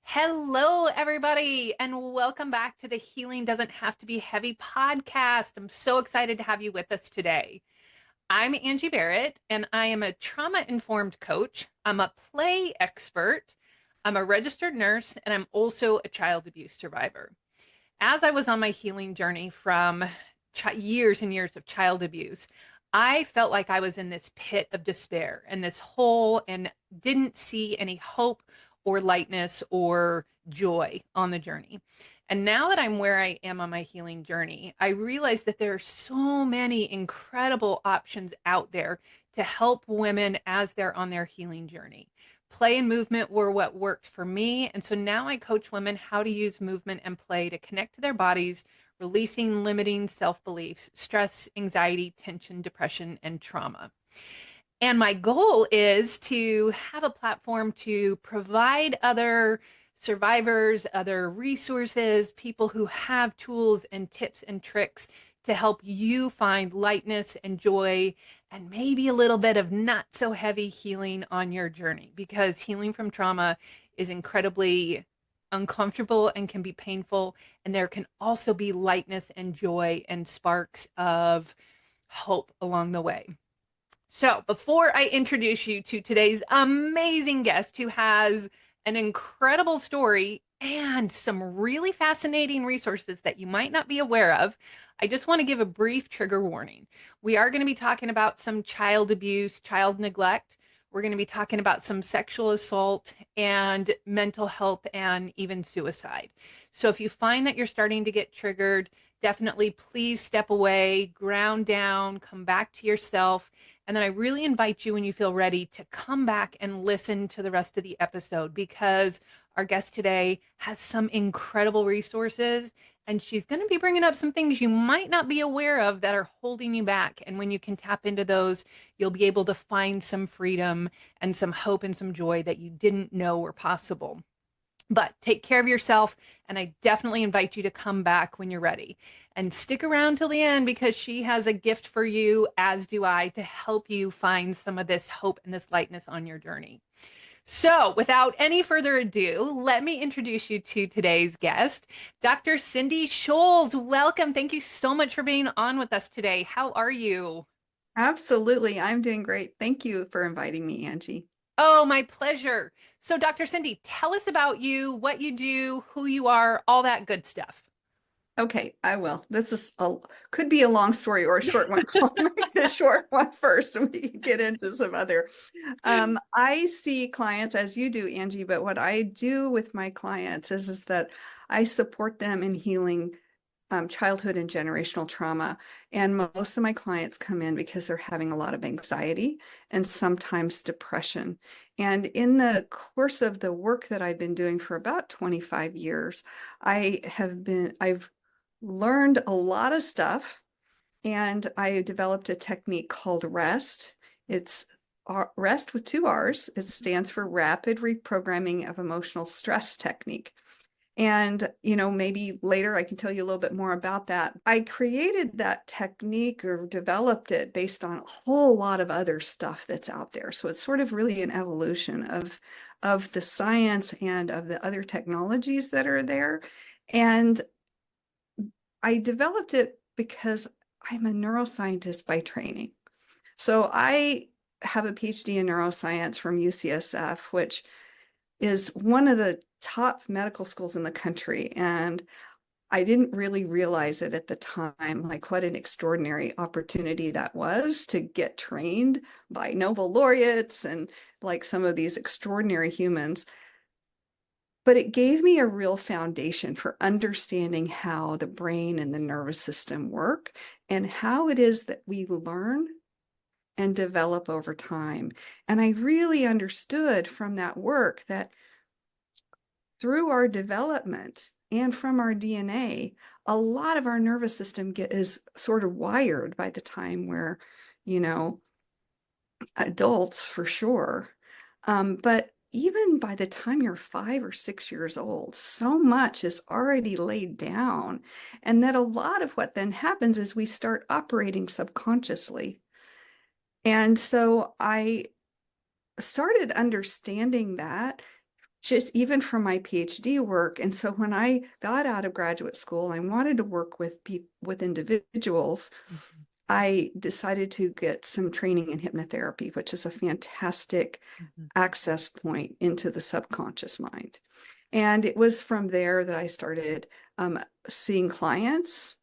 Hello, everybody, and welcome back to the Healing Doesn't Have to Be Heavy podcast. I'm so excited to have you with us today. I'm Angie Berrett, and I am a trauma informed coach. I'm a play expert. I'm a registered nurse, and I'm also a child abuse survivor. As I was on my healing journey from years and years of child abuse, I felt like I was in this pit of despair and this hole and didn't see any hope or lightness or joy on the journey. And now that I'm where I am on my healing journey, I realize that there are so many incredible options out there to help women as they're on their healing journey. Play and movement were what worked for me. And so now I coach women how to use movement and play to connect to their bodies, releasing limiting self beliefs, stress, anxiety, tension, depression, and trauma. And my goal is to have a platform to provide other survivors, other resources, people who have tools and tips and tricks to help you find lightness and joy and maybe a little bit of not so heavy healing on your journey, because healing from trauma is incredibly uncomfortable and can be painful. And there can also be lightness and joy and sparks of hope along the way. So, before I introduce you to today's amazing guest who has an incredible story and some really fascinating resources that you might not be aware of, I just want to give a brief trigger warning. We are going to be talking about some child abuse, child neglect. We're going to be talking about some sexual assault and mental health and even suicide. So, if you find that you're starting to get triggered, definitely please step away, ground down, come back to yourself. And then I really invite you, when you feel ready, to come back and listen to the rest of the episode, because our guest today has some incredible resources, and she's going to be bringing up some things you might not be aware of that are holding you back. And when you can tap into those, you'll be able to find some freedom and some hope and some joy that you didn't know were possible. But take care of yourself, and I definitely invite you to come back when you're ready. And stick around till the end, because she has a gift for you, as do I, to help you find some of this hope and this lightness on your journey. So, without any further ado, let me introduce you to today's guest, Dr. Cindy Sholes. Welcome. Thank you so much for being on with us today. How are you? Absolutely. I'm doing great. Thank you for inviting me, Angie. Oh, my pleasure. So, Dr. Cindy, tell us about you, what you do, who you are, all that good stuff. Okay, I will. Could be a long story or a short one. So I'll make a short one first and we can get into some other. I see clients as you do, Angie, but what I do with my clients is that I support them in healing childhood and generational trauma. And most of my clients come in because they're having a lot of anxiety and sometimes depression. And in the course of the work that I've been doing for about 25 years, I've learned a lot of stuff, and I developed a technique called REST. It's REST with two R's. It stands for Rapid Reprogramming of Emotional Stress Technique. And, maybe later I can tell you a little bit more about that. I created that technique or developed it based on a whole lot of other stuff that's out there. So it's sort of really an evolution of the science and of the other technologies that are there. And I developed it because I'm a neuroscientist by training. So I have a PhD in neuroscience from UCSF, which is one of the top medical schools in the country. And I didn't really realize it at the time, like what an extraordinary opportunity that was to get trained by Nobel laureates and like some of these extraordinary humans. But it gave me a real foundation for understanding how the brain and the nervous system work and how it is that we learn and develop over time. And I really understood from that work that through our development and from our DNA, a lot of our nervous system is sort of wired by the time we're, you know, adults for sure. But even by the time you're 5 or 6 years old, so much is already laid down. And that a lot of what then happens is we start operating subconsciously. And so I started understanding that just even from my PhD work. And so when I got out of graduate school, I wanted to work with people, with individuals. Mhm. I decided to get some training in hypnotherapy, which is a fantastic Mhm. access point into the subconscious mind. And it was from there that I started seeing clients,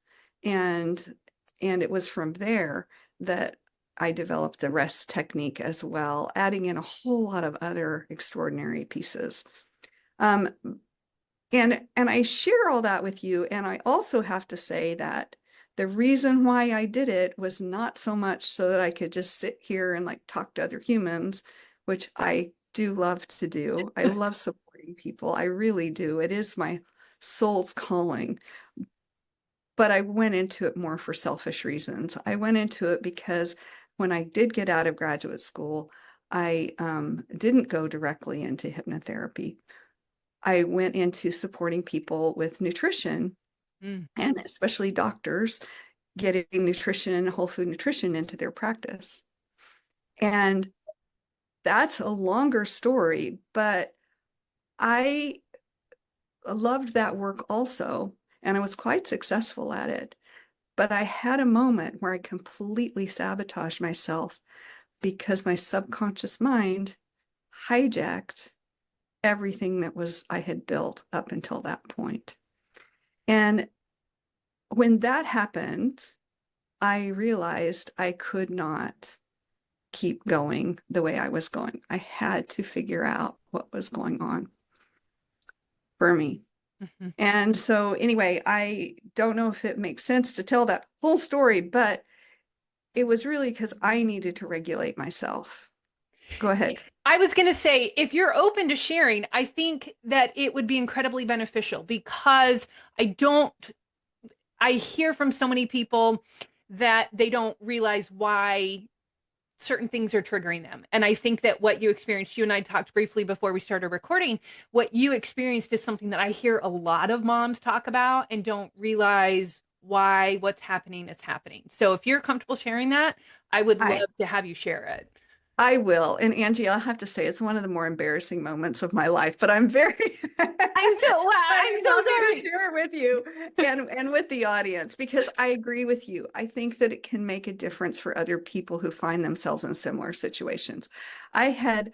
and it was from there that I developed the rest technique as well, adding in a whole lot of other extraordinary pieces. Um, and I share all that with you. And I also have to say that the reason why I did it was not so much so that I could just sit here and like talk to other humans, which I do love to do. I love supporting people. I really do. It is my soul's calling. But I went into it more for selfish reasons. I went into it because when I did get out of graduate school, I didn't go directly into hypnotherapy. I went into supporting people with nutrition, Mm. and especially doctors getting nutrition, whole food nutrition into their practice. And that's a longer story, but I loved that work also, and I was quite successful at it. But I had a moment where I completely sabotaged myself because my subconscious mind hijacked everything that was I had built up until that point. And when that happened, I realized I could not keep going the way I was going. I had to figure out what was going on for me. Mhm. And so, anyway, I don't know if it makes sense to tell that whole story, but it was really because I needed to regulate myself. Go ahead. I was going to say, if you're open to sharing, I think that it would be incredibly beneficial because I don't, I hear from so many people that they don't realize why certain things are triggering them. And I think that what you experienced, you and I talked briefly before we started recording, what you experienced is something that I hear a lot of moms talk about and don't realize why what's happening is happening. So if you're comfortable sharing that, I would love I to have you share it. I will. And Angie, I'll have to say it's one of the more embarrassing moments of my life, but I'm very I'm so wow, I'm very so happy to sorry. share it with you and with the audience because I agree with you. I think that it can make a difference for other people who find themselves in similar situations. I had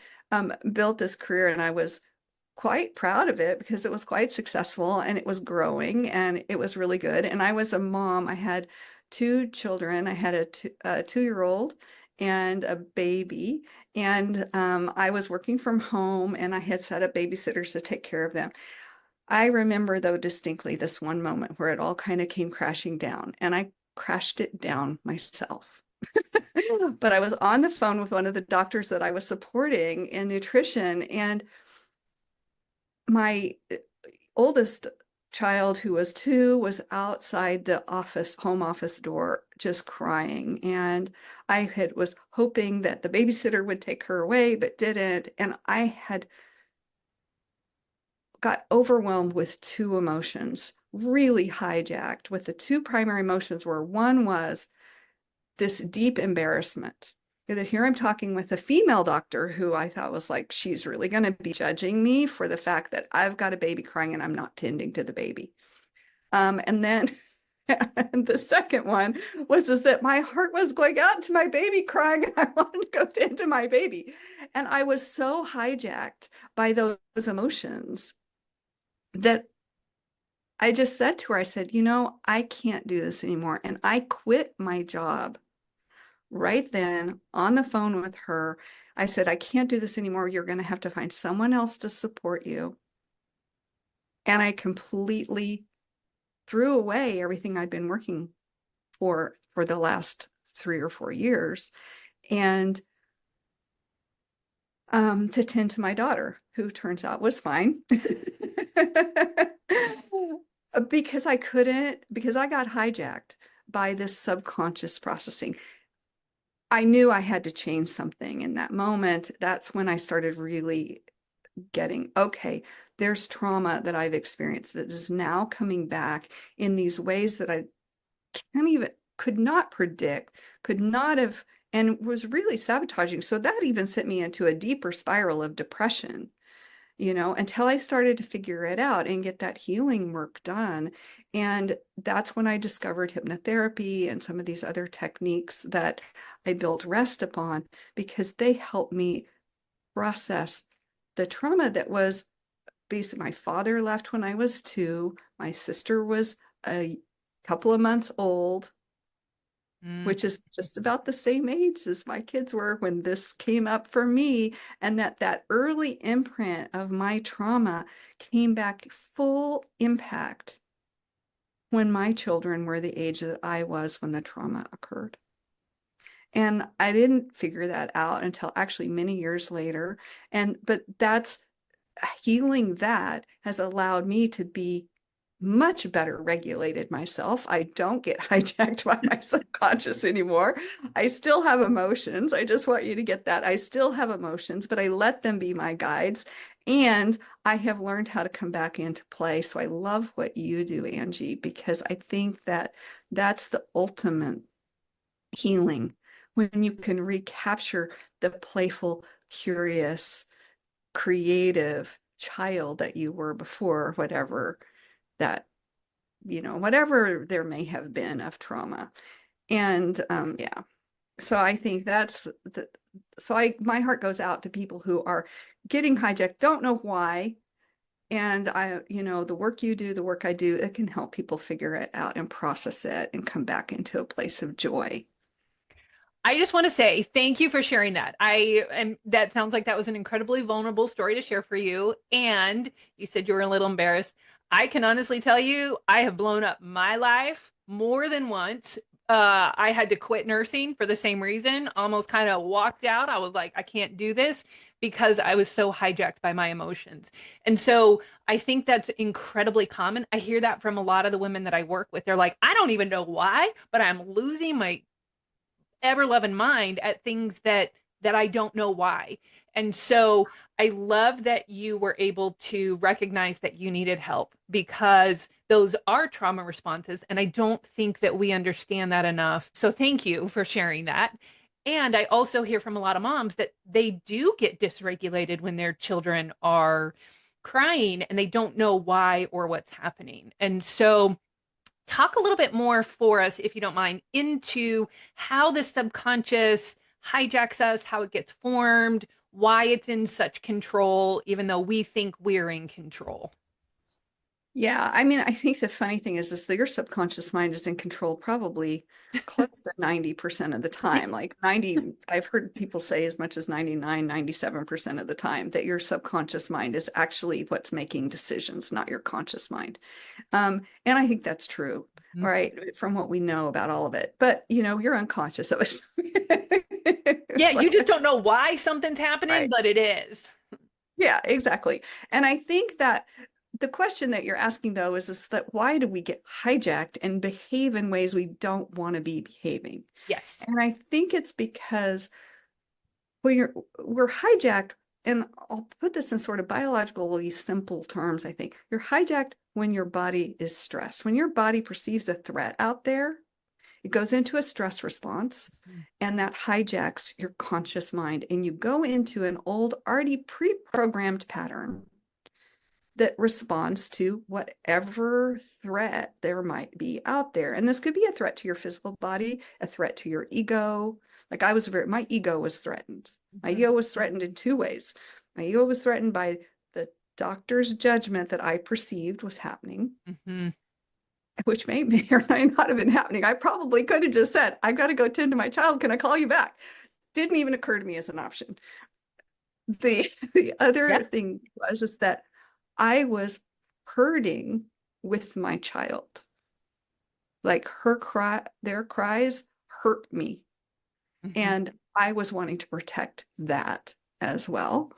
built this career and I was quite proud of it because it was quite successful and it was growing and it was really good. And I was a mom. I had two children. I had a 2-year-old and a baby. And I was working from home and I had set up babysitters to take care of them. I remember, though, distinctly this one moment where it all kind of came crashing down and I crashed it down myself. But I was on the phone with one of the doctors that I was supporting in nutrition, and my oldest child, who was 2, was outside the home office door, just crying. And I was hoping that the babysitter would take her away, but didn't. And I had got overwhelmed with 2 emotions, really hijacked, with the 2 primary emotions were one was this deep embarrassment. That here I'm talking with a female doctor who I thought was like, she's really going to be judging me for the fact that I've got a baby crying and I'm not tending to the baby. And then and the second one was is that my heart was going out to my baby crying and I wanted to go tend to my baby. And I was so hijacked by those emotions that I just said to her, I said, I can't do this anymore. And I quit my job right then on the phone with her. I said, I can't do this anymore. You're going to have to find someone else to support you. And I completely threw away everything I'd been working for the last 3 or 4 years and to tend to my daughter, who turns out was fine. Because because I got hijacked by this subconscious processing. I knew I had to change something in that moment. That's when I started really getting, okay, there's trauma that I've experienced that is now coming back in these ways that I could not predict, could not have, and was really sabotaging. So that even sent me into a deeper spiral of depression, until I started to figure it out and get that healing work done. And that's when I discovered hypnotherapy and some of these other techniques that I built rest upon, because they helped me process the trauma that was basically, my father left when I was 2. My sister was a couple of months old, Mm. which is just about the same age as my kids were when this came up for me. And that early imprint of my trauma came back full impact when my children were the age that I was when the trauma occurred. And I didn't figure that out until actually many years later. But that's healing, that has allowed me to be much better regulated myself. I don't get hijacked by my subconscious anymore. I still have emotions. I just want you to get that. I still have emotions, but I let them be my guides. And I have learned how to come back into play. So I love what you do, Angie, because I think that that's the ultimate healing, when you can recapture the playful, curious, creative child that you were before, whatever that, whatever there may have been of trauma. And yeah, so I think that's the, my heart goes out to people who are getting hijacked, don't know why. And the work you do, the work I do, it can help people figure it out and process it and come back into a place of joy. I just want to say thank you for sharing that. That sounds like that was an incredibly vulnerable story to share for you. And you said you were a little embarrassed. I can honestly tell you, I have blown up my life more than once. I had to quit nursing for the same reason, almost kind of walked out. I was like, I can't do this because I was so hijacked by my emotions. And so I think that's incredibly common. I hear that from a lot of the women that I work with. They're like, I don't even know why, but I'm losing my ever loving mind at things that I don't know why. And so I love that you were able to recognize that you needed help, because those are trauma responses. And I don't think that we understand that enough. So thank you for sharing that. And I also hear from a lot of moms that they do get dysregulated when their children are crying and they don't know why or what's happening. And so talk a little bit more for us, if you don't mind, into how the subconscious hijacks us, how it gets formed, why it's in such control, even though we think we're in control. Yeah, I mean, I think the funny thing is that your subconscious mind is in control probably close to 90% of the time. Like 90, I've heard people say as much as 99, 97% of the time that your subconscious mind is actually what's making decisions, not your conscious mind. And I think that's true, Mhm. right? From what we know about all of it. But, you're unconscious of it. Yeah, It's you like, just don't know why something's happening, right. but it is. Yeah, exactly. And I think that the question that you're asking, though, is that why do we get hijacked and behave in ways we don't want to be behaving? Yes. And I think it's because we're hijacked, and I'll put this in sort of biologically simple terms. I think you're hijacked when your body is stressed. When your body perceives a threat out there, it goes into a stress response, and that hijacks your conscious mind, and you go into an old, already pre-programmed pattern that responds to whatever threat there might be out there. And this could be a threat to your physical body, a threat to your ego. Like my ego was threatened. My Mhm. ego was threatened in 2 ways. My ego was threatened by the doctor's judgment that I perceived was happening, Mhm. which may or may not have been happening. I probably could have just said, I've got to go tend to my child. Can I call you back? Didn't even occur to me as an option. The other Yep. thing is that I was hurting with my child. Like their cries hurt me. Mhm. And I was wanting to protect that as well.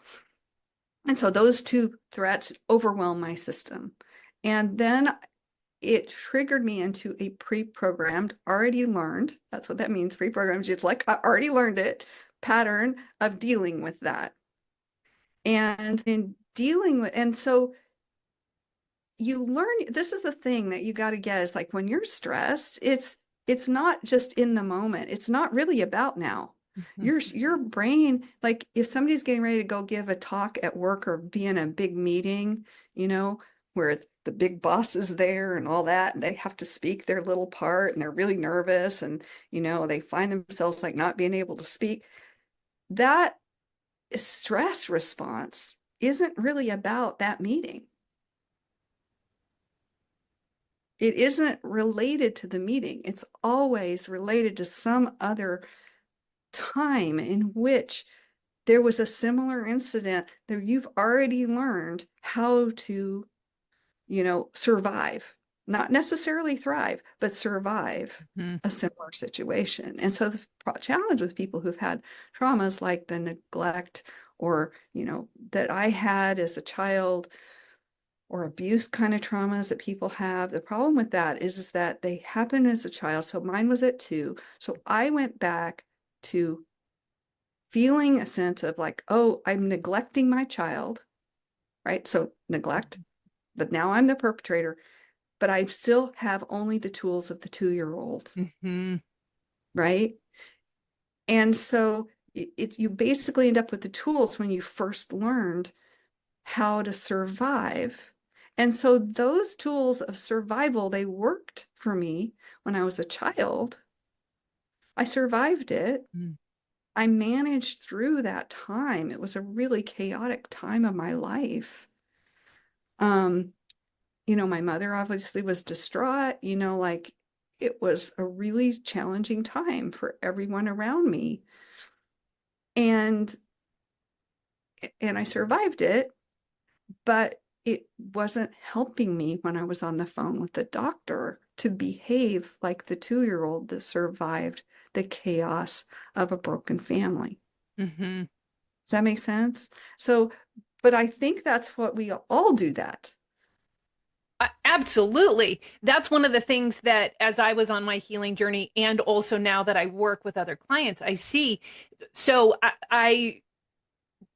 And so those two threats overwhelm my system. And then it triggered me into a pre-programmed, already learned, that's what that means, pre-programmed, just like I already learned it, pattern of dealing with that. And in dealing with, and so you learn, this is the thing that you got to get, is like when you're stressed, it's not just in the moment. It's not really about now. Mhm. Your brain, like if somebody's getting ready to go give a talk at work or be in a big meeting, you know, where the big boss is there and all that, and they have to speak their little part and they're really nervous and, they find themselves like not being able to speak. That stress response isn't really about that meeting. It isn't related to the meeting. It's always related to some other time in which there was a similar incident that you've already learned how to, survive, not necessarily thrive, but survive Mhm. a similar situation. And so the challenge with people who've had traumas like the neglect or, that I had as a child or abuse kind of traumas that people have, the problem with that is that they happen as a child. So mine was at 2. So I went back to feeling a sense of like, oh, I'm neglecting my child, right? So neglect, but now I'm the perpetrator, but I still have only the tools of the 2-year-old, Mhm. right? And so you basically end up with the tools when you first learned how to survive. And so those tools of survival, they worked for me when I was a child. I survived it. Mhm. I managed through that time. It was a really chaotic time of my life. Um, my mother obviously was distraught, like it was a really challenging time for everyone around me. And I survived it, but it wasn't helping me when I was on the phone with the doctor to behave like the 2-year-old that survived the chaos of a broken family. Mhm. Does that make sense? So, but I think that's what we all do that. Absolutely. That's one of the things that, as I was on my healing journey, and also now that I work with other clients, I see. So I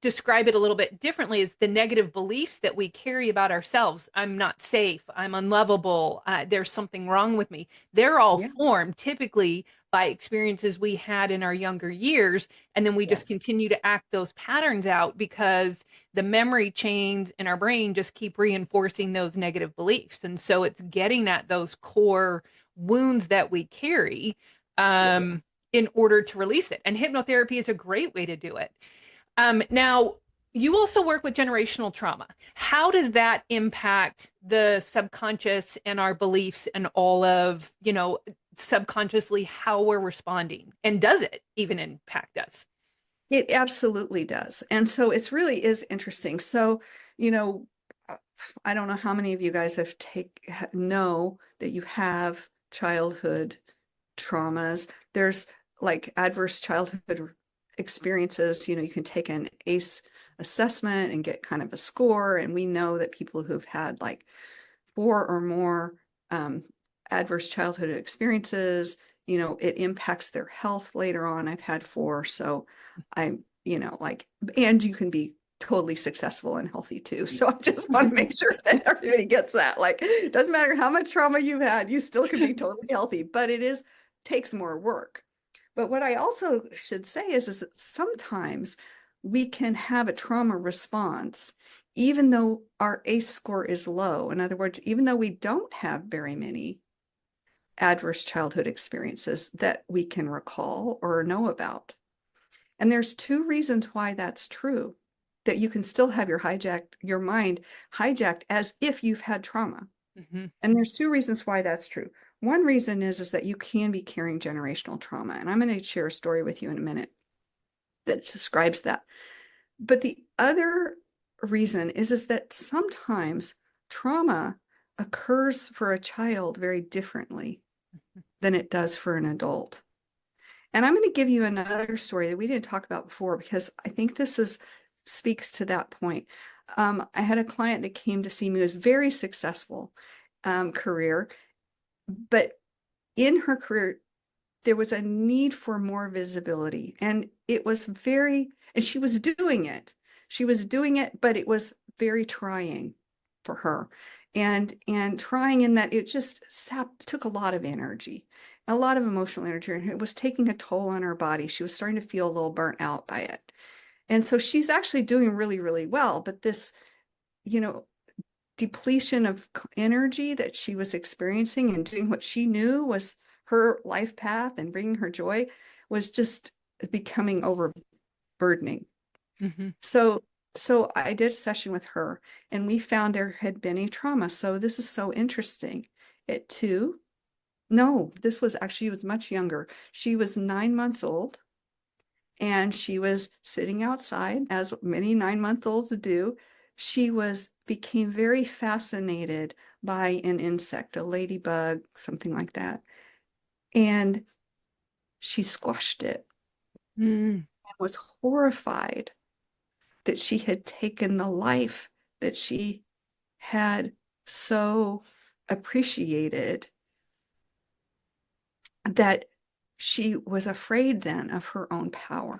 describe it a little bit differently is the negative beliefs that we carry about ourselves. I'm not safe. I'm unlovable. There's something wrong with me. They're all Yeah. formed typically by experiences we had in our younger years. And then we just Yes. continue to act those patterns out because the memory chains in our brain just keep reinforcing those negative beliefs. And so it's getting at those core wounds that we carry Yes. in order to release it. And hypnotherapy is a great way to do it. Now, you also work with generational trauma. How does that impact the subconscious and our beliefs and all of, subconsciously how we're responding? And does it even impact us? It absolutely does. And so it's really is interesting. So, you know, uh, I don't know how many of you guys know that you have childhood traumas. There's like adverse childhood experiences. You can take an ACE assessment and get kind of a score. And we know that people who've had like 4 or more um, adverse childhood experiences, it impacts their health later on. I've had 4, so I'm, like, and you can be totally successful and healthy too. So I just want to make sure that everybody gets that. Like, it doesn't matter how much trauma you've had, you still can be totally healthy, but takes more work. But what I also should say is that sometimes we can have a trauma response even though our ACE score is low. In other words, even though we don't have very many adverse childhood experiences that we can recall or know about. And there's 2 reasons why that's true, that you can still have your mind hijacked as if you've had trauma. Mhm. And there's 2 reasons why that's true. One reason is that you can be carrying generational trauma. And I'm going to share a story with you in a minute that describes that. But the other reason is that sometimes trauma occurs for a child very differently than it does for an adult. And I'm going to give you another story that we didn't talk about before because I think speaks to that point. I had a client that came to see me, who was very successful career, but in her career, there was a need for more visibility. And and she was doing it. She was doing it, but it was very trying. for her. And trying in that, it just took a lot of energy, a lot of emotional energy, and it was taking a toll on her body. She was starting to feel a little burnt out by it. And so she's actually doing really, really well. But this, you know, depletion of energy that she was experiencing and doing what she knew was her life path and bringing her joy was just becoming overburdening. Mm-hmm. So I did a session with her and we found there had been a trauma. So this is so interesting. At 2, no, this was actually, she was much younger. She was 9 months old and she was sitting outside, as many 9-month-olds do. She became very fascinated by an insect, a ladybug, something like that. And she squashed it Mm-hmm. and was horrified that she had taken the life that she had so appreciated, that she was afraid then of her own power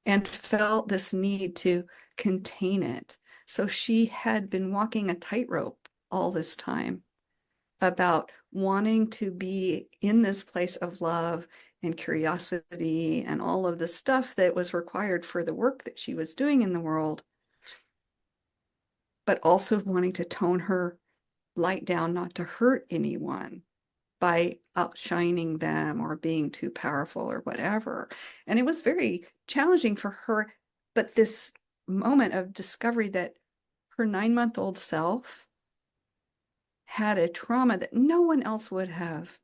and felt this need to contain it. So she had been walking a tightrope all this time about wanting to be in this place of love and curiosity and all of the stuff that was required for the work that she was doing in the world, but also wanting to tone her light down not to hurt anyone by outshining them or being too powerful or whatever. And it was very challenging for her. But this moment of discovery that her 9-month-old self had a trauma that no one else would have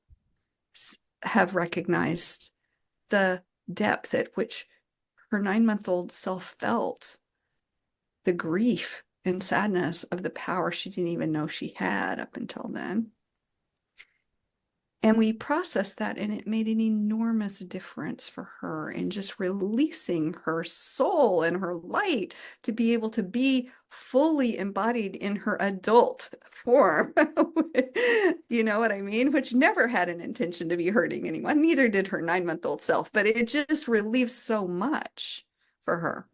recognized, the depth at which her 9-month-old self felt, the grief and sadness of the power she didn't even know she had up until then. And we processed that, and it made an enormous difference for her in just releasing her soul and her light to be able to be fully embodied in her adult form. You know what I mean? Which never had an intention to be hurting anyone. Neither did her 9-month-old self, but it just relieved so much for her.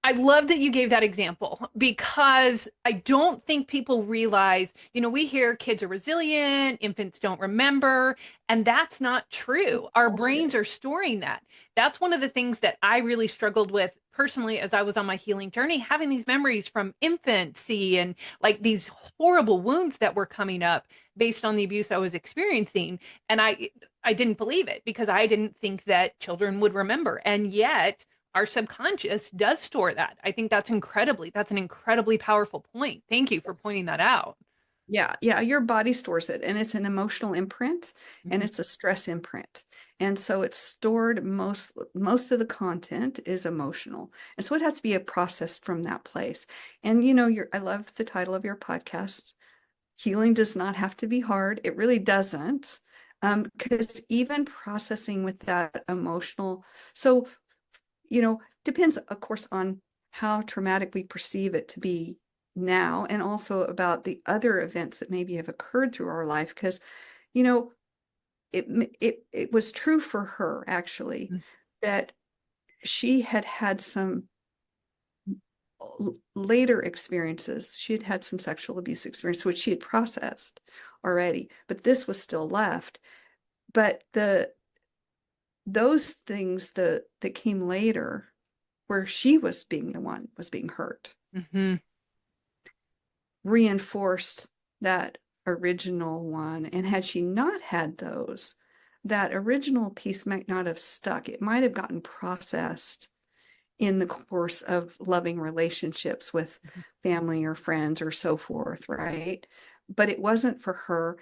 I love that you gave that example because I don't think people realize, we hear kids are resilient, infants don't remember, and that's not true. Our brains Bullshit. are storing that. That's one of the things that I really struggled with personally as I was on my healing journey, having these memories from infancy and like these horrible wounds that were coming up based on the abuse I was experiencing. And I didn't believe it because I didn't think that children would remember. And yet, our subconscious does store that. I think that's an incredibly powerful point. Thank you for pointing that out. Yeah, your body stores it, and it's an emotional imprint and Mhm. it's a stress imprint. And so it's stored, most of the content is emotional. And so it has to be processed from that place. And I love the title of your podcast. Healing does not have to be hard. It really doesn't. Because even processing with that emotional, so depends, of course, on how traumatic we perceive it to be now, and also about the other events that maybe have occurred through our life. Because, you know, it was true for her, actually, that she had had some later experiences. She had had some sexual abuse experience, which she had processed already, but this was still left. But those things that came later, where she was being the one was being hurt, Mhm. reinforced that original one. And had she not had those, that original piece might not have stuck. It might have gotten processed in the course of loving relationships with family or friends or so forth, right? But it wasn't for her,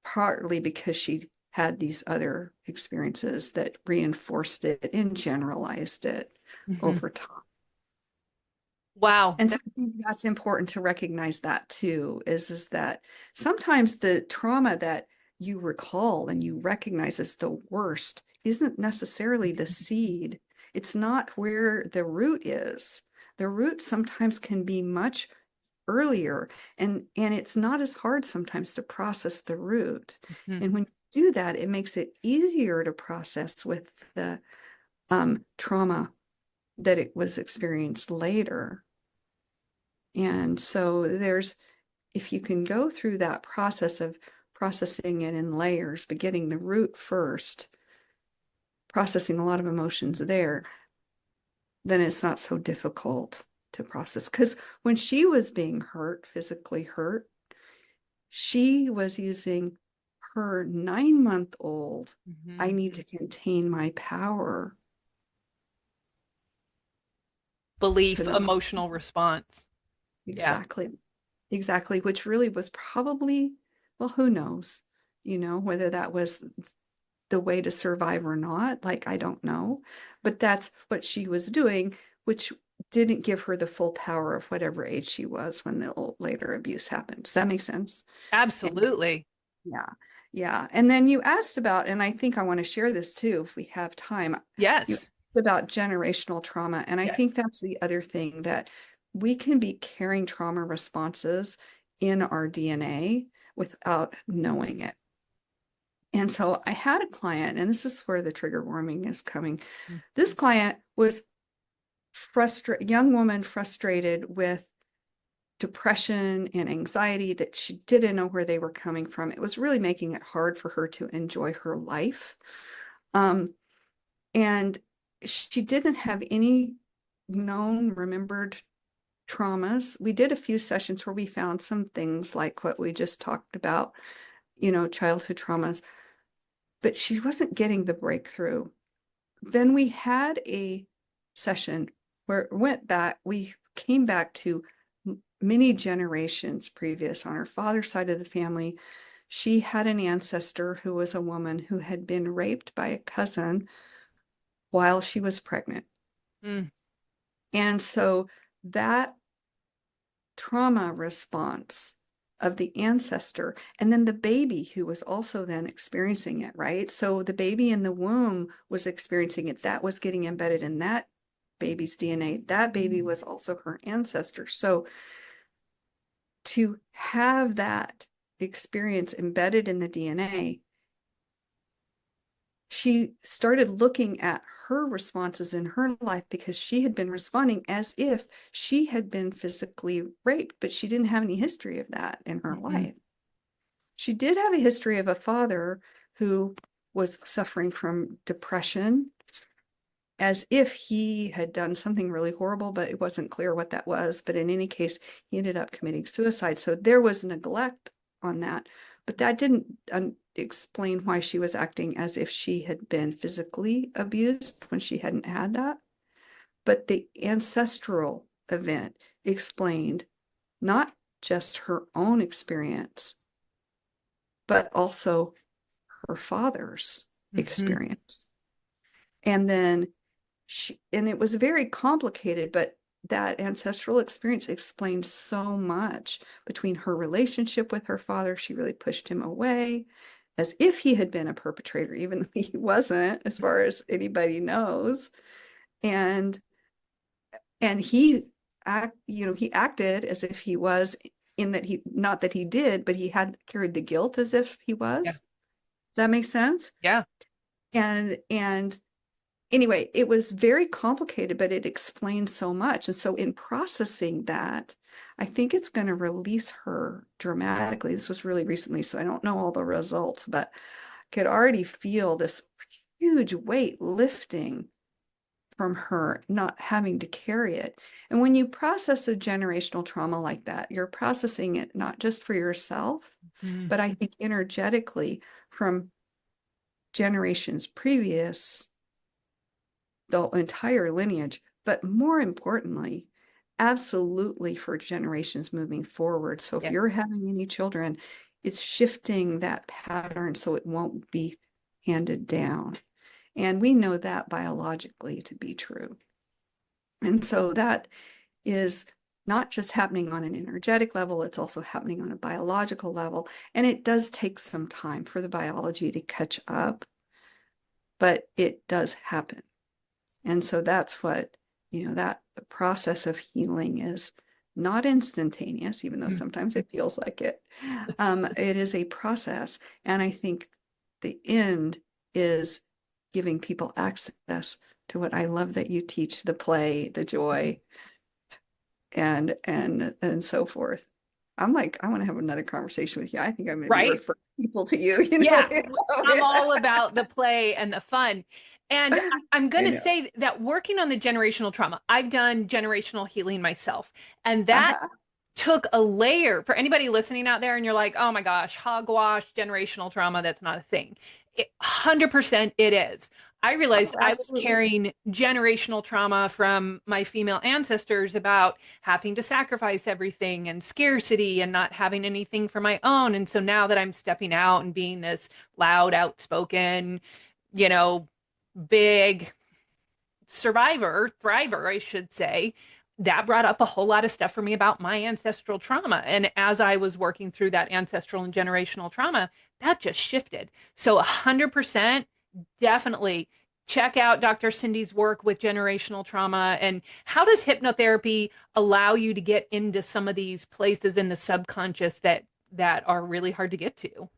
partly because she had these other experiences that reinforced it and generalized it Mhm. over time. Wow. And so I think that's important to recognize that too, is that sometimes the trauma that you recall and you recognize as the worst isn't necessarily the seed. It's not where the root is. The root sometimes can be much earlier, and it's not as hard sometimes to process the root. Mhm. And when you do that, it makes it easier to process with the trauma that it was experienced later. And so if you can go through that process of processing it in layers, but getting the root first, processing a lot of emotions there, then it's not so difficult to process. Because when she was being hurt, physically hurt, she was using her 9-month-old, I need to contain my power to Belief, them. emotional response. Yeah. Exactly. Exactly. Which really was probably, well, who knows, whether that was the way to survive or not. Like, I don't know. But that's what she was doing, which didn't give her the full power of whatever age she was when the later abuse happened. Does that make sense? Absolutely. Yeah. Yeah. And then you asked about, and I think I want to share this too, if we have time. You Yes. asked about generational trauma. And I think Yes. that's the other thing, that we can be carrying trauma responses in our DNA without knowing it. And so I had a client, and this is where the trigger warming is coming. Mhm. This client was frustrated, young woman frustrated with depression and anxiety that she didn't know where they were coming from. It was really making it hard for her to enjoy her life. Um, and she didn't have any known, remembered traumas. We did a few sessions where we found some things like what we just talked about, childhood traumas, but she wasn't getting the breakthrough. Then we had a session where we came back to many generations previous on her father's side of the family. She had an ancestor who was a woman who had been raped by a cousin while she was pregnant. Mm. And so that trauma response of the ancestor, and then the baby who was also then experiencing it, right? So the baby in the womb was experiencing it. That was getting embedded in that baby's DNA. That baby was also her ancestor. So to have that experience embedded in the DNA, she started looking at her responses in her life because she had been responding as if she had been physically raped, but she didn't have any history of that in her Mhm. life. She did have a history of a father who was suffering from depression, as if he had done something really horrible, but it wasn't clear what that was. But in any case, he ended up committing suicide. So there was neglect on that. But that didn't explain why she was acting as if she had been physically abused when she hadn't had that. But the ancestral event explained not just her own experience, but also her father's Mhm. experience. And then and it was very complicated, but that ancestral experience explained so much between her relationship with her father. She really pushed him away as if he had been a perpetrator, even though he wasn't, as far as anybody knows. And he acted as if he was, in that he, not that he did, but he had carried the guilt as if he was. Yeah. Does that make sense? Yeah. And anyway, it was very complicated, but it explained so much. And so in processing that, I think it's going to release her dramatically. This was really recently, so I don't know all the results, but I could already feel this huge weight lifting from her, not having to carry it. And when you process a generational trauma like that, you're processing it not just for yourself, Mhm. but I think energetically from generations previous, the entire lineage, but more importantly, absolutely for generations moving forward. So if Yeah. you're having any children, it's shifting that pattern so it won't be handed down. And we know that biologically to be true. And so that is not just happening on an energetic level, it's also happening on a biological level. And it does take some time for the biology to catch up, but it does happen. And so that's what, that the process of healing is not instantaneous, even though Mhm. sometimes it feels like it. It is a process. And I think the end is giving people access to what I love that you teach, the play, the joy, and so forth. I'm like, I want to have another conversation with you. I think I'm going to be Right? referring people to you, you know? Yeah, I'm Yeah. all about the play and the fun. And I'm going I to know. say that working on the generational trauma, I've done generational healing myself. And that Uh-huh. took a layer for anybody listening out there and you're like, oh my gosh, hogwash, generational trauma, that's not a thing. 100% it is. I realized Oh, I was absolutely. carrying generational trauma from my female ancestors about having to sacrifice everything and scarcity and not having anything for my own. And so now that I'm stepping out and being this loud, outspoken, you know, big survivor, thriver, I should say, that brought up a whole lot of stuff for me about my ancestral trauma. And as I was working through that ancestral and generational trauma, that just shifted. So 100% definitely check out Dr. Cindy's work with generational trauma. And how does hypnotherapy allow you to get into some of these places in the subconscious that are really hard to get to?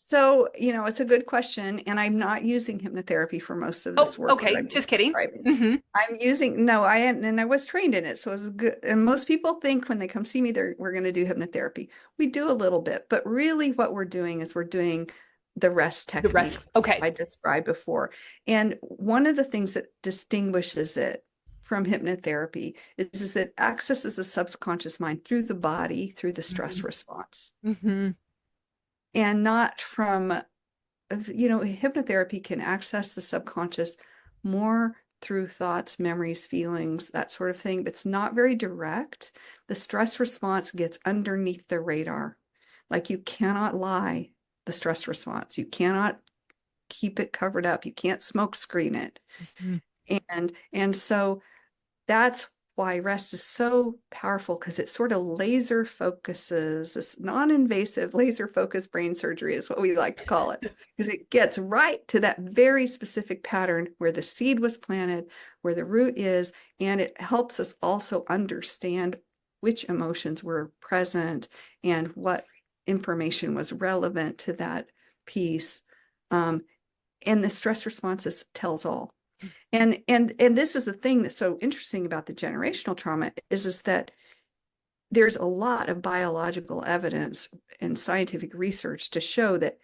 So, it's a good question. And I'm not using hypnotherapy for most of Oh, this work, what okay. I'm Just kidding. describing. Hmm. I'm using, no, I hadn't, and I was trained in it. So it's good. And most people think when they come see me, we're going to do hypnotherapy. We do a little bit, but really what we're doing is we're doing the rest The technique rest. Okay. I described before. And one of the things that distinguishes it from hypnotherapy is that it accesses the subconscious mind through the body, through the stress response, Mm-hmm. and not from hypnotherapy can access the subconscious more through thoughts, memories, feelings, that sort of thing, but it's not very direct. The stress response gets underneath the radar. Like you cannot lie the stress response. You cannot keep it covered up. You can't smoke screen it. Mm-hmm. And so that's why rest is so powerful because it sort of laser focuses, this non-invasive laser focused brain surgery is what we like to call it, because it gets right to that very specific pattern where the seed was planted, where the root is, and it helps us also understand which emotions were present and what information was relevant to that piece. Um, and the stress responses tells all. And this is the thing that's so interesting about the generational trauma is that there's a lot of biological evidence and scientific research to show that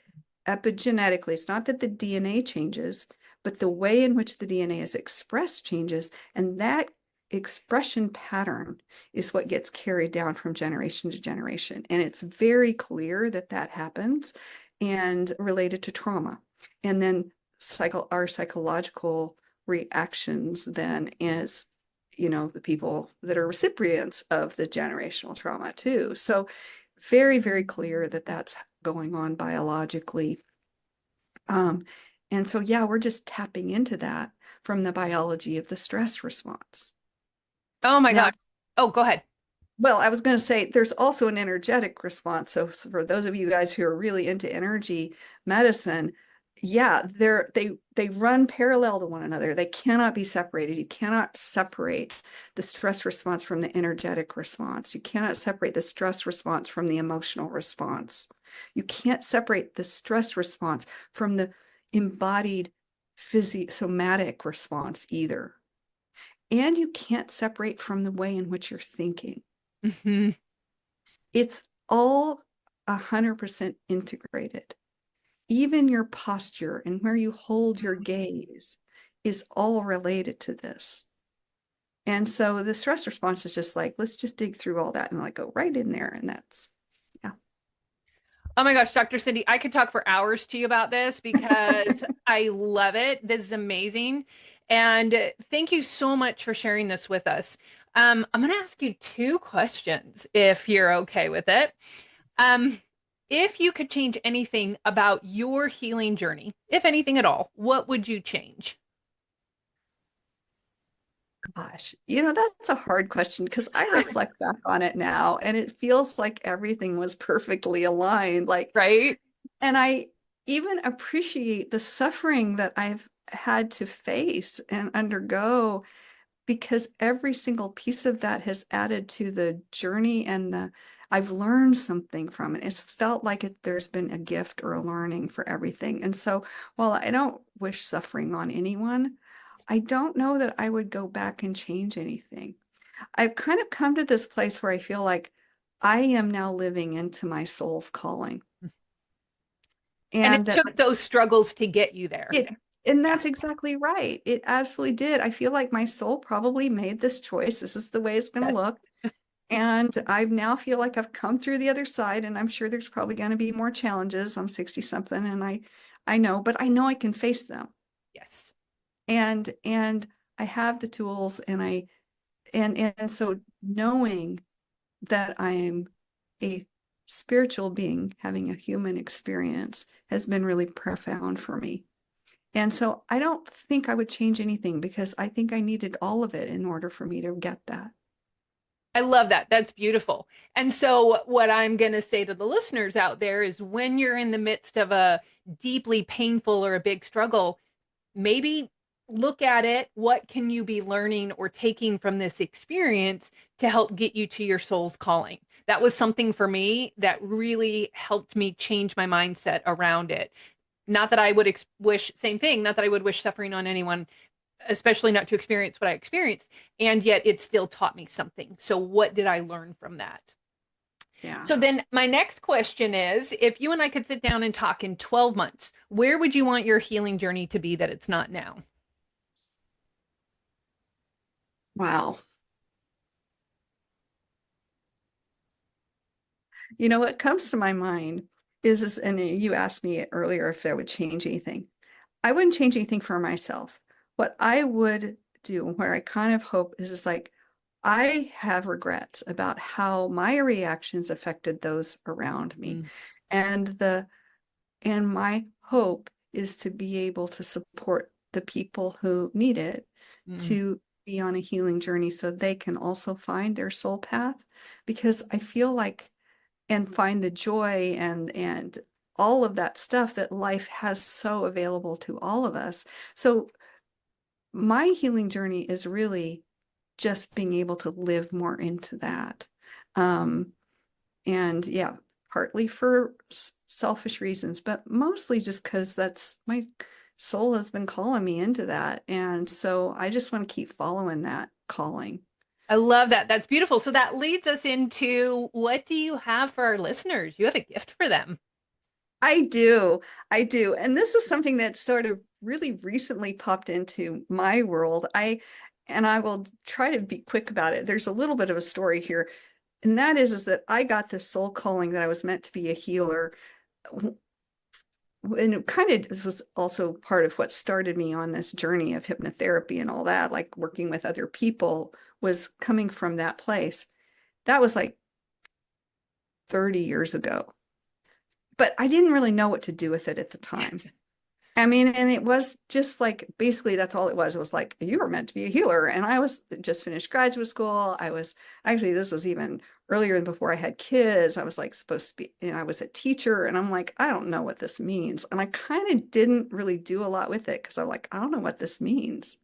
epigenetically, it's not that the DNA changes, but the way in which the DNA is expressed changes, and that expression pattern is what gets carried down from generation to generation. And it's very clear that that happens and related to trauma. And then our psychological reactions then is the people that are recipients of the generational trauma too. So very, very clear that that's going on biologically. Um, and so, yeah, we're just tapping into that from the biology of the stress response. Oh my Now, gosh. Oh, go ahead. well, I was going to say there's also an energetic response. So for those of you guys who are really into energy medicine, yeah, they run parallel to one another. They cannot be separated. You cannot separate the stress response from the energetic response. You cannot separate the stress response from the emotional response. You can't separate the stress response from the embodied somatic response either. And you can't separate from the way in which you're thinking. Hmm. It's all 100% integrated. Even your posture and where you hold your gaze is all related to this. And so the stress response is just like, let's just dig through all that and like go right in there. And that's, yeah. Oh my gosh, Dr. Cindy, I could talk for hours to you about this because I love it. This is amazing. And thank you so much for sharing this with us. I'm going to ask you two questions if you're okay with it. Um, if you could change anything about your healing journey, if anything at all, what would you change? Gosh, that's a hard question because I reflect back on it now and it feels like everything was perfectly aligned. Right? And I even appreciate the suffering that I've had to face and undergo because every single piece of that has added to the journey and I've learned something from it. It's felt like there's been a gift or a learning for everything. And so while I don't wish suffering on anyone, I don't know that I would go back and change anything. I've kind of come to this place where I feel like I am now living into my soul's calling. And And it that took those struggles to get you there. it, and Yeah. that's exactly right. It absolutely did. I feel like my soul probably made this choice. This is the way it's going to Yes. look. And I now feel like I've come through the other side, and I'm sure there's probably going to be more challenges. I'm 60 something, and I know, but I know I can face them. Yes. And I have the tools, and so knowing that I am a spiritual being having a human experience has been really profound for me. And so I don't think I would change anything because I think I needed all of it in order for me to get that. I love that. That's beautiful. And so, what I'm going to say to the listeners out there is when you're in the midst of a deeply painful or a big struggle, maybe look at it. What can you be learning or taking from this experience to help get you to your soul's calling? That was something for me that really helped me change my mindset around it. Not that I would wish, same thing, not that I would wish suffering on anyone, especially not to experience what I experienced. And yet it still taught me something. So, what did I learn from that? Yeah. So, then my next question is if you and I could sit down and talk in 12 months, where would you want your healing journey to be that it's not now? Wow. You know, what comes to my mind is, and you asked me earlier if I would change anything. I wouldn't change anything for myself. What I would do, where I kind of hope is like, I have regrets about how my reactions affected those around me. Mm, And the and my hope is to be able to support the people who need it mm. to be on a healing journey so they can also find their soul path. Because I feel like and find the joy and all of that stuff that life has so available to all of us. So my healing journey is really just being able to live more into that. Um, and yeah, partly for selfish reasons, but mostly just because that's my soul has been calling me into that. And so I just want to keep following that calling. I love that. That's beautiful. So that leads us into what do you have for our listeners? You have a gift for them. I do. I do. And this is something that sort of really recently popped into my world. I will try to be quick about it. There's a little bit of a story here. And that is that I got this soul calling that I was meant to be a healer. And it kind of was also part of what started me on this journey of hypnotherapy and all that, like working with other people was coming from that place. That was like 30 years ago. But I didn't really know what to do with it at the time. I mean, and it was just like basically that's all it was. It was like you were meant to be a healer, and I was just finished graduate school. I was actually this was even earlier than before I had kids. I was like supposed to be, I was a teacher, and I'm like, I don't know what this means, and I kind of didn't really do a lot with it because I'm like, I don't know what this means.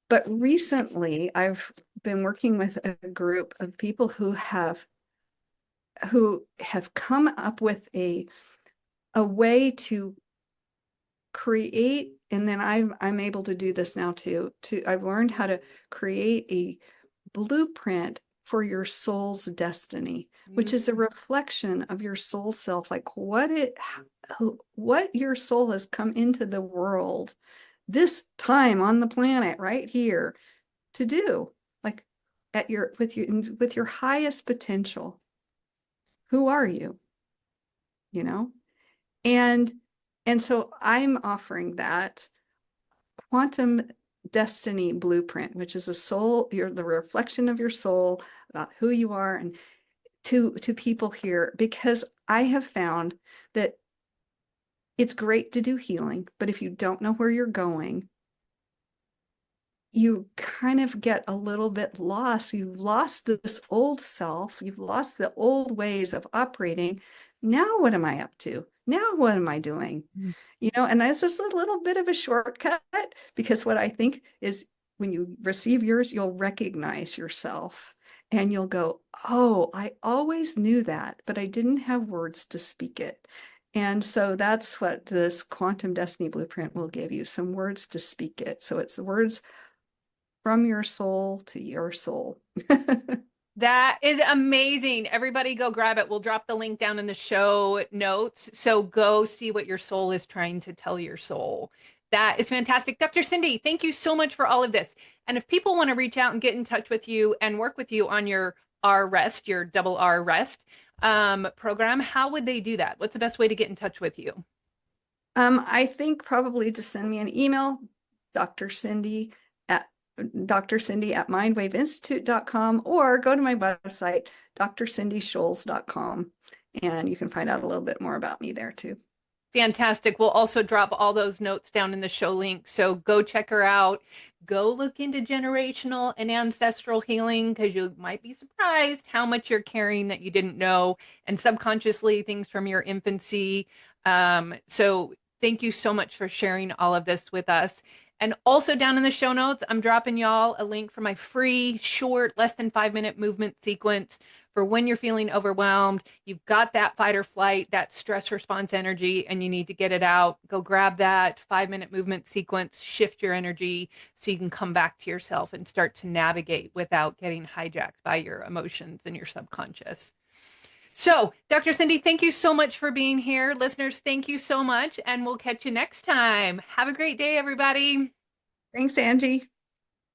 But recently, I've been working with a group of people who have come up with a way to create, and then I'm able to do this now too, I've learned how to create a blueprint for your soul's destiny, which is a Mm, reflection of your soul self, like what your soul has come into the world this time on the planet right here to do, like at your with your highest potential. Who are you? You know? And and so I'm offering that quantum destiny blueprint, which is a soul, you're the reflection of your soul about who you are, and to people here, because I have found that it's great to do healing, but if you don't know where you're going, you kind of get a little bit lost. You've lost this old self, you've lost the old ways of operating. Now, what am I up to? Now, what am I doing? mm. And that's just a little bit of a shortcut because what I think is when you receive yours, you'll recognize yourself and you'll go, oh, I always knew that, but I didn't have words to speak it. And so that's what this quantum destiny blueprint will give you, some words to speak it. So it's the words from your soul to your soul. That is amazing. Everybody go grab it. We'll drop the link down in the show notes. So go see what your soul is trying to tell your soul. That is fantastic. Dr. Cindy, thank you so much for all of this. And if people want to reach out and get in touch with you and work with you on your R rest, your double R rest program, how would they do that? What's the best way to get in touch with you? I think probably just send me an email, Dr. Cindy at drcindy@mindwaveinstitute.com, or go to my website, drcindysholes.com, and you can find out a little bit more about me there too. Fantastic. We'll also drop all those notes down in the show link. So go check her out. Go look into generational and ancestral healing because you might be surprised how much you're carrying that you didn't know, and subconsciously things from your infancy. So thank you so much for sharing all of this with us. And also down in the show notes, I'm dropping y'all a link for my free, short, less than 5-minute movement sequence for when you're feeling overwhelmed. You've got that fight or flight, that stress response energy, and you need to get it out. Go grab that 5-minute movement sequence, shift your energy so you can come back to yourself and start to navigate without getting hijacked by your emotions and your subconscious. So, Dr. Cindy, thank you so much for being here. Listeners, thank you so much, and we'll catch you next time. Have a great day, everybody. Thanks, Angie.